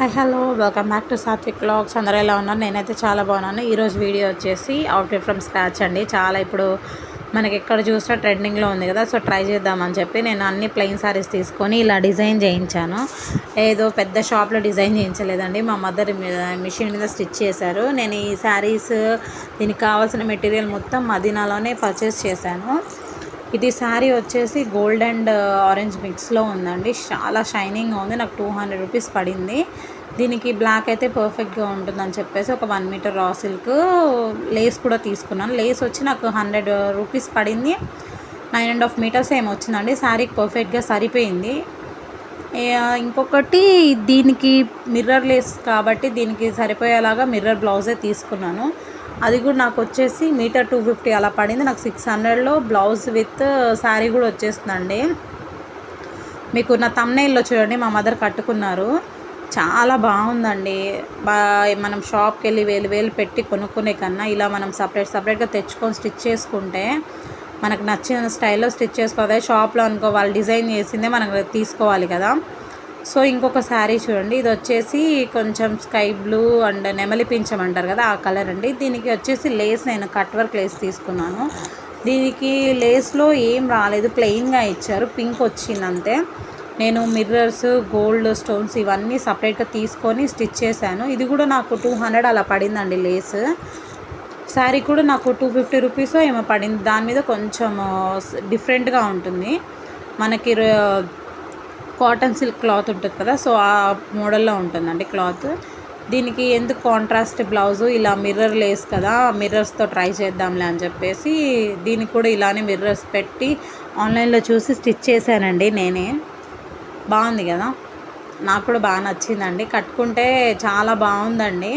Hi hello welcome back to Sathvik vlogs. అందరూ ఎలా ఉన్నారు? నేనైతే చాలా బాగున్నాను. ఈరోజు వీడియో వచ్చేసి అవుట్ఫిట్ ఫ్రమ్ స్క్రాచ్ అండి. చాలా ఇప్పుడు మనకి ఎక్కడ చూసినా ట్రెండింగ్లో ఉంది కదా, సో ట్రై చేద్దామని చెప్పి నేను అన్ని ప్లెయిన్ సారీస్ తీసుకొని ఇలా డిజైన్ చేయించాను. ఏదో పెద్ద షాప్లో డిజైన్ చేయించలేదండి, మా మదర్ మిషన్ మీద స్టిచ్ చేశారు. నేను ఈ శారీస్ దీనికి కావాల్సిన మెటీరియల్ మొత్తం మదీనాలోనే పర్చేస్ చేశాను. ఇది శారీ వచ్చేసి గోల్డ్ అండ్ ఆరెంజ్ మిక్స్లో ఉందండి. చాలా షైనింగ్గా ఉంది. నాకు 200 రూపీస్ పడింది. దీనికి బ్లాక్ అయితే పర్ఫెక్ట్గా ఉంటుందని చెప్పేసి ఒక 1 మీటర్ రా సిల్క్ లేస్ కూడా తీసుకున్నాను. లేస్ వచ్చి నాకు 100 రూపీస్ పడింది. 9.5 మీటర్స్ ఏమో వచ్చిందండి. శారీకి పర్ఫెక్ట్గా సరిపోయింది. ఇంకొకటి, దీనికి మిర్రర్ లేస్ కాబట్టి దీనికి సరిపోయేలాగా మిర్రర్ బ్లౌజే తీసుకున్నాను. అది కూడా నాకు వచ్చేసి మీటర్ 250 అలా పడింది. నాకు 600లో బ్లౌజ్ విత్ శారీ కూడా వచ్చేస్తుందండి. మీకు నా థంబ్నెయిల్లో చూడండి, మా మదర్ కట్టుకున్నారు. చాలా బాగుందండి. మనం షాప్కి వెళ్ళి వేలు పెట్టి కొనుక్కునే కన్నా ఇలా మనం సపరేట్గా తెచ్చుకొని స్టిచ్ చేసుకుంటే మనకు నచ్చిన స్టైల్లో స్టిచ్ చేసుకోవాలి. షాప్లో అనుకో వాళ్ళు డిజైన్ చేసిందే మనకు తీసుకోవాలి కదా. సో ఇంకొక శారీ చూడండి, ఇది వచ్చేసి కొంచెం స్కై బ్లూ అండ్ నెమలి పింఛం అంటారు కదా, ఆ కలర్ అండి. దీనికి వచ్చేసి లేస్ నేను కట్ వర్క్ లేస్ తీసుకున్నాను. దీనికి లేస్లో ఏం రాలేదు, ప్లెయిన్గా ఇచ్చారు. పింక్ వచ్చింది అంతే. నేను మిర్రర్స్, గోల్డ్ స్టోన్స్ ఇవన్నీ సపరేట్గా తీసుకొని స్టిచ్ చేశాను. ఇది కూడా నాకు 200 అలా పడిందండి లేస్. శారీ కూడా నాకు 250 రూపీస్ ఏమో పడింది. దాని మీద కొంచెం డిఫరెంట్గా ఉంటుంది. మనకి కాటన్ సిల్క్ క్లాత్ ఉంటుంది కదా, సో ఆ మోడల్లో ఉంటుందండి క్లాత్. దీనికి ఎందుకు కాంట్రాస్ట్ బ్లౌజు, ఇలా మిర్రర్ లేస్ కదా, మిర్రర్స్తో ట్రై చేద్దాంలే అని చెప్పేసి దీనికి కూడా ఇలానే మిర్రర్స్ పెట్టి ఆన్లైన్లో చూసి స్టిచ్ చేశానండి నేనే. బాగుంది కదా, నాకు కూడా బాగా నచ్చిందండి. కట్టుకుంటే చాలా బాగుందండి.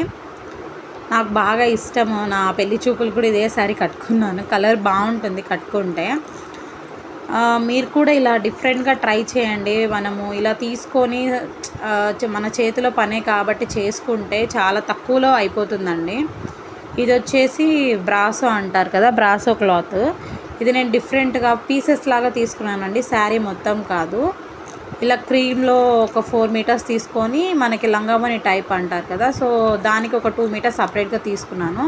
నాకు బాగా ఇష్టము. నా పెళ్లి చూపులు కూడా ఇదే సారీ కట్టుకున్నాను. కలర్ బాగుంటుంది కట్టుకుంటే. మీరు కూడా ఇలా డిఫరెంట్గా ట్రై చేయండి. మనము ఇలా తీసుకొని మన చేతిలో పనే కాబట్టి చేసుకుంటే చాలా తక్కువలో అయిపోతుందండి. ఇది వచ్చేసి బ్రాసో అంటారు కదా, బ్రాసో క్లాత్. ఇది నేను డిఫరెంట్గా పీసెస్ లాగా తీసుకున్నానండి, శారీ మొత్తం కాదు. ఇలా క్రీమ్లో ఒక 4 మీటర్స్ తీసుకొని, మనకి లంగావోని టైప్ అంటారు కదా, సో దానికి ఒక 2 మీటర్స్ సపరేట్గా తీసుకున్నాను.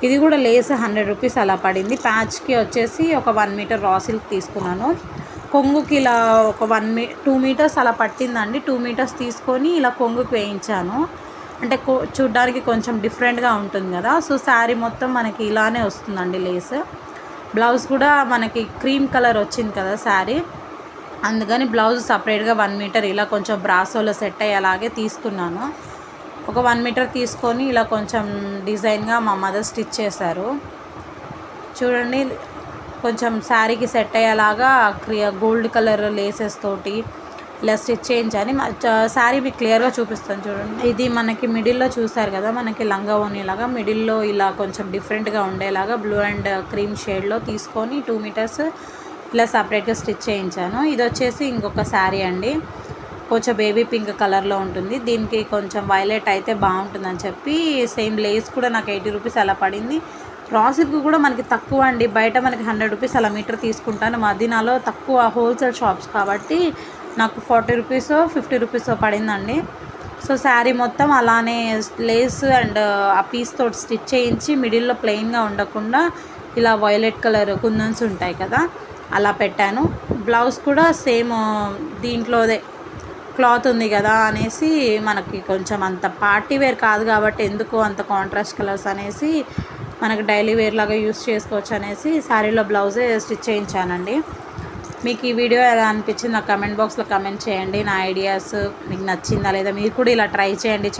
ఇది కూడా లేస్ 100 రూపీస్ అలా పడింది. ప్యాచ్కి వచ్చేసి ఒక 1 మీటర్ రా సిల్క్ తీసుకున్నాను. కొంగుకి ఇలా ఒక 2 మీటర్స్ అలా పట్టిందండి. 2 మీటర్స్ తీసుకొని ఇలా కొంగుకి వేయించాను. అంటే చూడ్డానికి కొంచెం డిఫరెంట్గా ఉంటుంది కదా, సో శారీ మొత్తం మనకి ఇలానే వస్తుందండి లేస్. బ్లౌజ్ కూడా మనకి క్రీమ్ కలర్ వచ్చింది కదా శారీ, అందుకని బ్లౌజ్ సపరేట్గా 1 మీటర్ ఇలా కొంచెం బ్రాసోలో సెట్ అయ్యేలాగే తీసుకున్నాను. ఒక 1 మీటర్ తీసుకొని ఇలా కొంచెం డిజైన్గా మా మదర్ స్టిచ్ చేశారు. చూడండి, కొంచెం శారీకి సెట్ అయ్యేలాగా గోల్డ్ కలర్ లేసెస్ తోటి ఇలా స్టిచ్ చేయించాను. శారీ మీకు క్లియర్గా చూపిస్తాను చూడండి. ఇది మనకి మిడిల్లో చూసారు కదా, మనకి లంగావోని లాగా మిడిల్లో ఇలా కొంచెం డిఫరెంట్గా ఉండేలాగా బ్లూ అండ్ క్రీమ్ షేడ్లో తీసుకొని 2 మీటర్స్ ఇలా సపరేట్గా స్టిచ్ చేయించాను. ఇది వచ్చేసి ఇంకొక శారీ అండి, కొంచెం బేబీ పింక్ కలర్లో ఉంటుంది. దీనికి కొంచెం వైలెట్ అయితే బాగుంటుందని చెప్పి సేమ్ లేస్ కూడా నాకు 80 రూపీస్ అలా పడింది. రా సిల్క్ కూడా మనకి తక్కువ అండి, బయట మనకి 100 రూపీస్ అలా మీటర్ తీసుకుంటాను. మదీనాలో తక్కువ హోల్సేల్ షాప్స్ కాబట్టి నాకు 40 రూపీసో 50 రూపీసో పడిందండి. సో శారీ మొత్తం అలానే లేస్ అండ్ ఆ పీస్ తోటి స్టిచ్ చేయించి మిడిల్లో ప్లెయిన్గా ఉండకుండా ఇలా వైలెట్ కలర్ కుందన్స్ ఉంటాయి కదా, అలా పెట్టాను. బ్లౌజ్ కూడా సేమ్ దీంట్లోదే క్లాత్ ఉంది కదా అనేసి, మనకి కొంచెం అంత పార్టీ వేర్ కాదు కాబట్టి ఎందుకు అంత కాంట్రాస్ట్ కలర్స్ అనేసి, మనకు డైలీ వేర్ లాగా యూస్ చేసుకోవచ్చు అనేసి శారీలో బ్లౌజే స్టిచ్ చేయించానండి. మీకు ఈ వీడియో ఎలా అనిపించింది నాకు కమెంట్ బాక్స్లో కమెంట్ చేయండి. నా ఐడియాస్ మీకు నచ్చిందా లేదా, మీరు కూడా ఇలా ట్రై చేయండి.